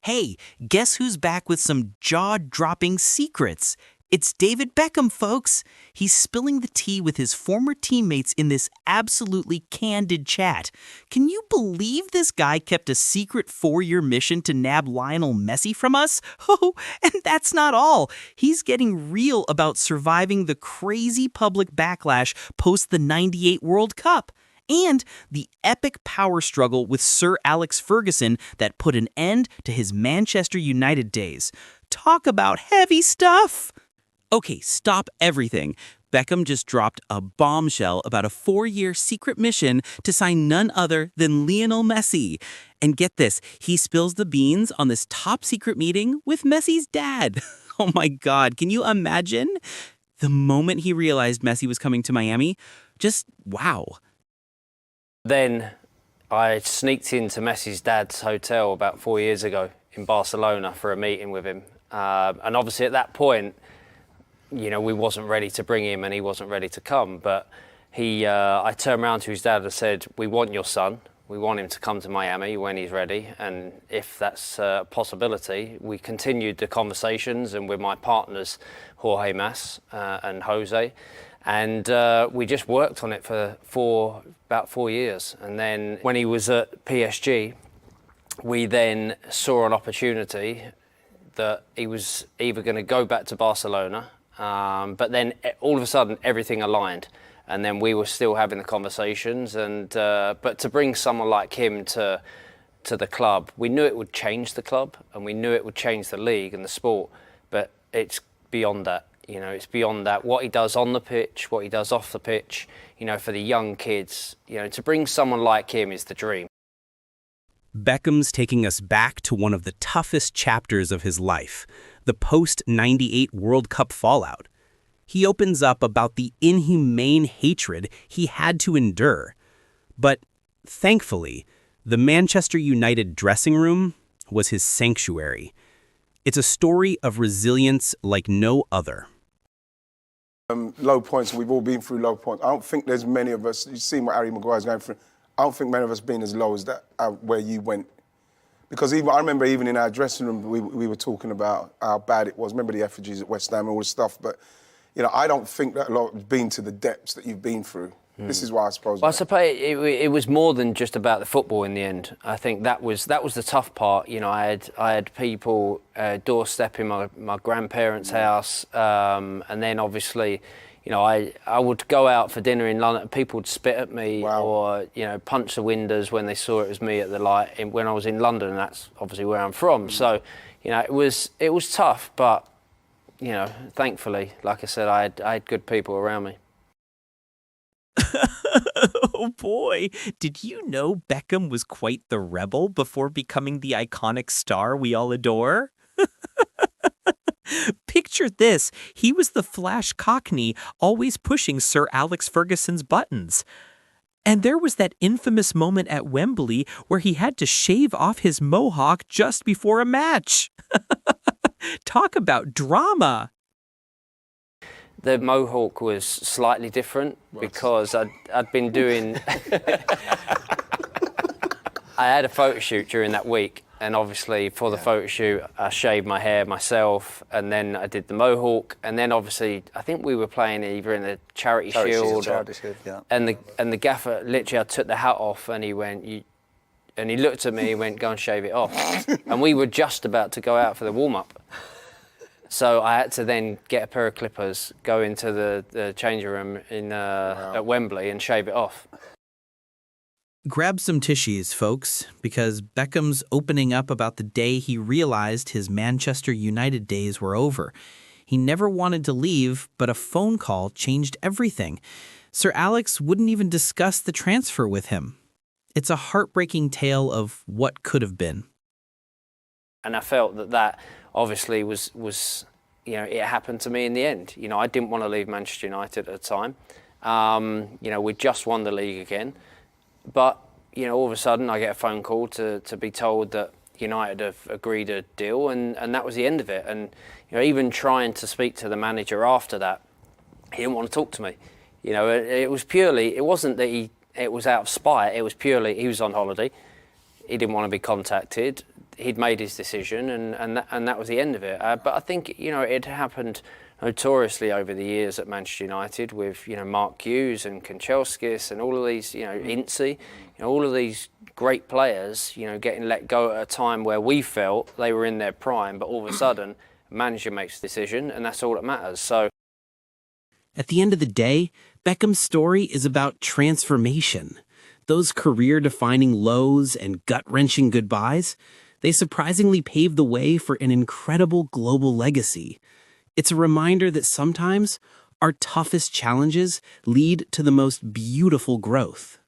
Hey, guess who's back with some jaw-dropping secrets? It's David Beckham, folks. He's spilling the tea with his former teammates in this absolutely candid chat. Can you believe this guy kept a secret 4-year mission to nab Lionel Messi from us? Oh, and that's not all. He's getting real about surviving the crazy public backlash post the '98 World Cup. And the epic power struggle with Sir Alex Ferguson that put an end to his Manchester United days. Talk about heavy stuff! Okay, stop everything. Beckham just dropped a bombshell about a 4-year secret mission to sign none other than Lionel Messi. And get this, he spills the beans on this top-secret meeting with Messi's dad. Oh my God, can you imagine? The moment he realized Messi was coming to Miami, just wow. Then I sneaked into Messi's dad's hotel about 4 years ago in Barcelona for a meeting with him. And obviously at that point, you know, we wasn't ready to bring him and he wasn't ready to come. But I turned around to his dad and said, we want your son. We want him to come to Miami when he's ready. And if that's a possibility, we continued the conversations and with my partners, Jorge Mas and Jose. And we just worked on it for about 4 years. And then when he was at PSG, we then saw an opportunity that he was either going to go back to Barcelona, but then all of a sudden everything aligned. And then we were still having the conversations. And but to bring someone like him to the club, we knew it would change the club and we knew it would change the league and the sport. But it's beyond that. You know, it's beyond that. What he does on the pitch, what he does off the pitch, you know, for the young kids, you know, to bring someone like him is the dream. Beckham's taking us back to one of the toughest chapters of his life, the post-'98 World Cup fallout. He opens up about the inhumane hatred he had to endure. But thankfully, the Manchester United dressing room was his sanctuary. It's a story of resilience like no other. Low points, we've all been through low points. I don't think there's many of us, you've seen what Harry Maguire's going through, I don't think many of us been as low as that, where you went. Because I remember even in our dressing room, we were talking about how bad it was. Remember the effigies at West Ham and all this stuff, but you know, I don't think that a lot has been to the depths that you've been through. This is why I suppose. Well, I suppose it was more than just about the football in the end. I think that was the tough part. You know, I had people doorstepping my grandparents' house, and then obviously, you know, I would go out for dinner in London. People would spit at me, or you know, punch the windows when they saw it was me at the light. When I was in London, and that's obviously where I'm from. So, you know, it was tough, but you know, thankfully, like I said, I had good people around me. Oh boy, did you know Beckham was quite the rebel before becoming the iconic star we all adore? Picture this, he was the flash cockney always pushing Sir Alex Ferguson's buttons. And there was that infamous moment at Wembley where he had to shave off his mohawk just before a match. Talk about drama. The Mohawk was slightly different because I'd been doing... I had a photo shoot during that week, and obviously for the photo shoot I shaved my hair myself, and then I did the Mohawk, and then obviously I think we were playing either in the Charity Shield, and the gaffer, literally I took the hat off and he went, and he looked at me and went, go and shave it off. And we were just about to go out for the warm-up. So I had to then get a pair of clippers, go into the changing room at Wembley and shave it off. Grab some tissues, folks, because Beckham's opening up about the day he realized his Manchester United days were over. He never wanted to leave, but a phone call changed everything. Sir Alex wouldn't even discuss the transfer with him. It's a heartbreaking tale of what could have been. And I felt that obviously was, you know, it happened to me in the end. You know, I didn't want to leave Manchester United at the time. You know, we just won the league again. But, you know, all of a sudden I get a phone call to be told that United have agreed a deal, and that was the end of it. And, you know, even trying to speak to the manager after that, he didn't want to talk to me. You know, it was purely, it wasn't that it was out of spite, it was purely, he was on holiday. He didn't want to be contacted. he'd made his decision, and that was the end of it. But I think, you know, it happened notoriously over the years at Manchester United with, you know, Mark Hughes and Kanchelskis and all of these, you know, Ince, you know, all of these great players, you know, getting let go at a time where we felt they were in their prime, but all of a sudden, manager makes the decision, and that's all that matters. So, at the end of the day, Beckham's story is about transformation. Those career-defining lows and gut-wrenching goodbyes, they surprisingly paved the way for an incredible global legacy. It's a reminder that sometimes our toughest challenges lead to the most beautiful growth.